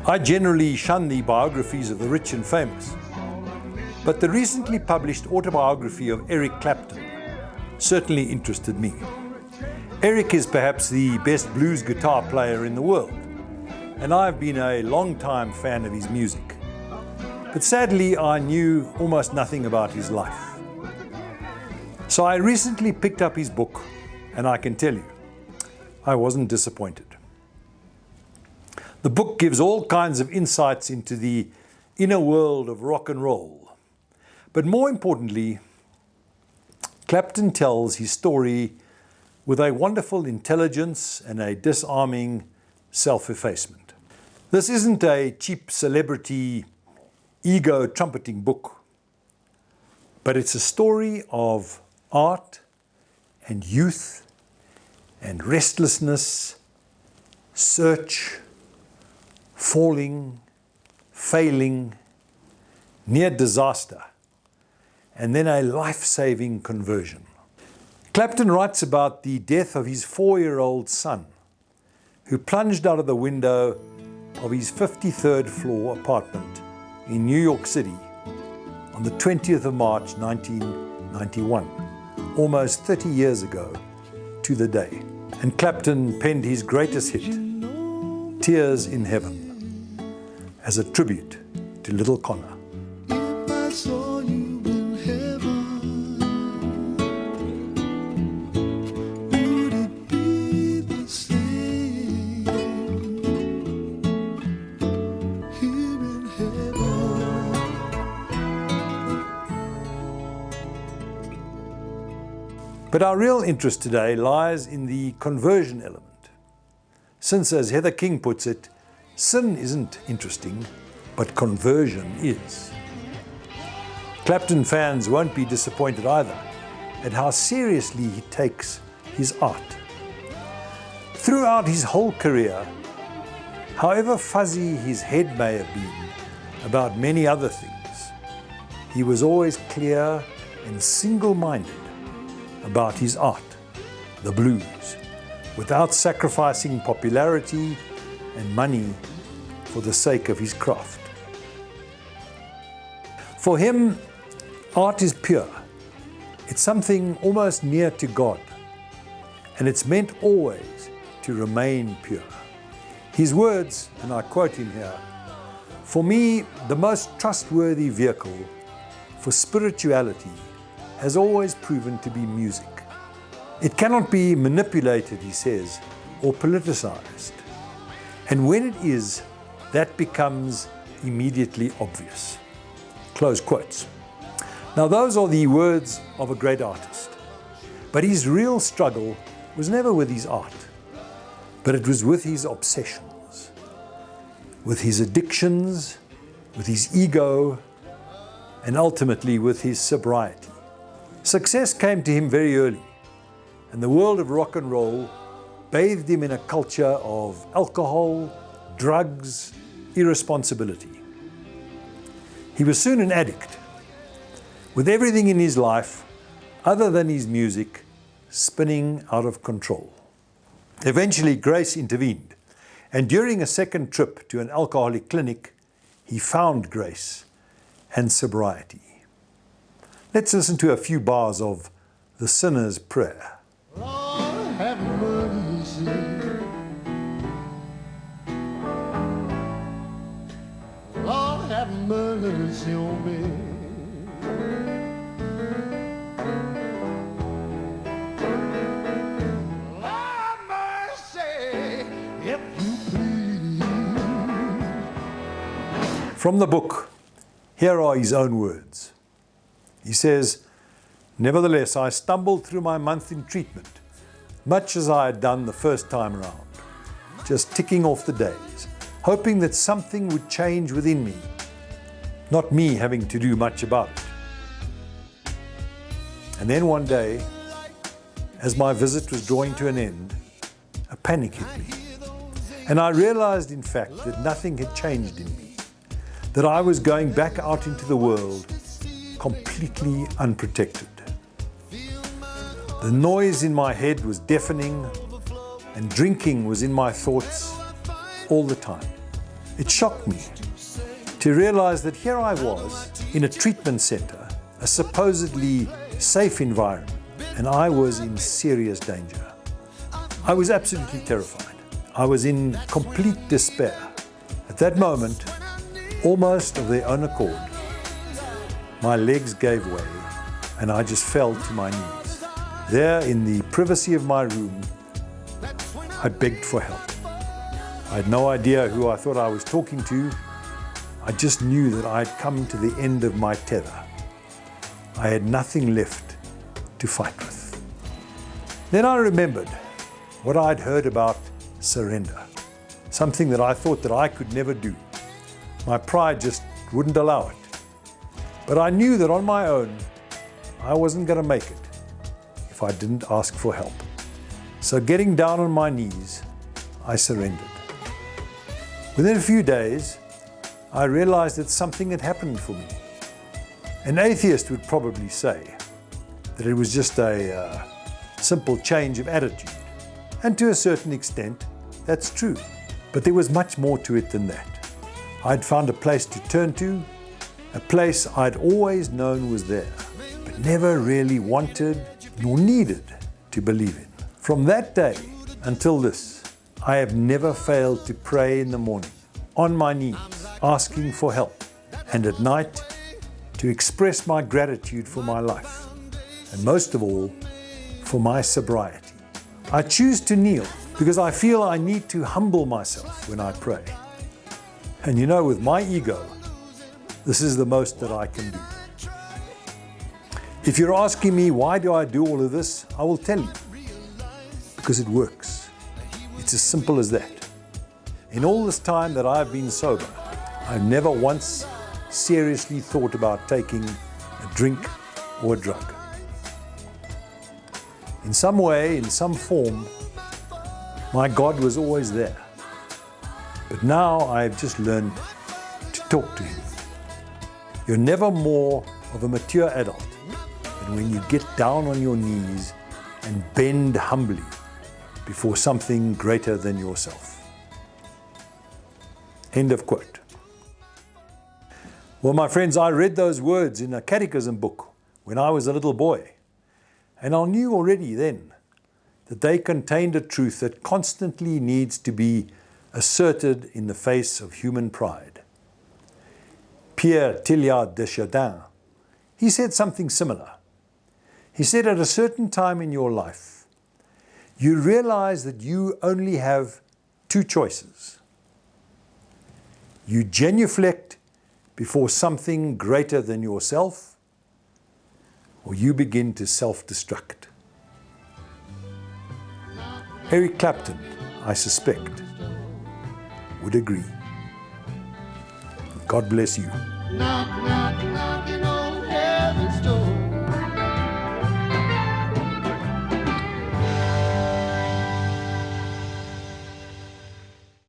I generally shun the biographies of the rich and famous, but the recently published autobiography of Eric Clapton certainly interested me. Eric is perhaps the best blues guitar player in the world, and I've been a long-time fan of his music. But sadly, I knew almost nothing about his life. So I recently picked up his book, and I can tell you, I wasn't disappointed. The book gives all kinds of insights into the inner world of rock and roll. But more importantly, Clapton tells his story with a wonderful intelligence and a disarming self-effacement. This isn't a cheap celebrity ego trumpeting book, but it's a story of art and youth and restlessness, search, falling, failing, near disaster, and then a life-saving conversion. Clapton writes about the death of his 4-year-old son, who plunged out of the window of his 53rd floor apartment in New York City on the 20th of March 1991, almost 30 years ago to the day. And Clapton penned his greatest hit, Tears in Heaven, as a tribute to little Connor. If I saw you in heaven, would it be the same here in heaven? But our real interest today lies in the conversion element. Since, as Heather King puts it, sin isn't interesting, but conversion is. Clapton fans won't be disappointed either at how seriously he takes his art. Throughout his whole career, however fuzzy his head may have been about many other things, he was always clear and single-minded about his art, the blues, without sacrificing popularity and money for the sake of his craft. For him, art is pure. It's something almost near to God, and it's meant always to remain pure. His words, and I quote him here, "For me, the most trustworthy vehicle for spirituality has always proven to be music. It cannot be manipulated," he says, "or politicized. And when it is, that becomes immediately obvious." Close quotes. Now those are the words of a great artist. But his real struggle was never with his art, but it was with his obsessions, with his addictions, with his ego, and ultimately with his sobriety. Success came to him very early, and the world of rock and roll bathed him in a culture of alcohol, drugs, irresponsibility. He was soon an addict, with everything in his life, other than his music, spinning out of control. Eventually, grace intervened, and during a second trip to an alcoholic clinic, he found grace and sobriety. Let's listen to a few bars of The Sinner's Prayer. Lord, have mercy. Lord, have mercy on me. Lord, mercy, if you please. From the book, here are his own words. He says, "Nevertheless, I stumbled through my month in treatment, much as I had done the first time around, just ticking off the days, hoping that something would change within me, not me having to do much about it. And then one day, as my visit was drawing to an end, a panic hit me, and I realized, in fact, that nothing had changed in me, that I was going back out into the world completely unprotected. The noise in my head was deafening, and drinking was in my thoughts all the time. It shocked me to realize that here I was in a treatment center, a supposedly safe environment, and I was in serious danger. I was absolutely terrified. I was in complete despair. At that moment, almost of their own accord, my legs gave way and I just fell to my knees. There in the privacy of my room, I begged for help. I had no idea who I thought I was talking to. I just knew that I had come to the end of my tether. I had nothing left to fight with. Then I remembered what I'd heard about surrender, something that I thought that I could never do. My pride just wouldn't allow it. But I knew that on my own, I wasn't going to make it if I didn't ask for help. So getting down on my knees, I surrendered. Within a few days, I realized that something had happened for me. An atheist would probably say that it was just a simple change of attitude. And to a certain extent, that's true. But there was much more to it than that. I'd found a place to turn to, a place I'd always known was there, but never really wanted nor needed to believe in. From that day until this, I have never failed to pray in the morning, on my knees, asking for help, and at night to express my gratitude for my life, and most of all, for my sobriety. I choose to kneel because I feel I need to humble myself when I pray. And you know, with my ego, this is the most that I can do. If you're asking me why do I do all of this, I will tell you. Because it works. It's as simple as that. In all this time that I've been sober, I've never once seriously thought about taking a drink or a drug. In some way, in some form, my God was always there. But now I've just learned to talk to Him. You're never more of a mature adult than when you get down on your knees and bend humbly before something greater than yourself. End of quote. Well, my friends, I read those words in a catechism book when I was a little boy, and I knew already then that they contained a truth that constantly needs to be asserted in the face of human pride. Pierre Teilhard de Chardin, he said something similar. He said at a certain time in your life, you realize that you only have two choices. You genuflect before something greater than yourself, or you begin to self-destruct. Eric Clapton, I suspect, would agree. God bless you. Knock, knock, knocking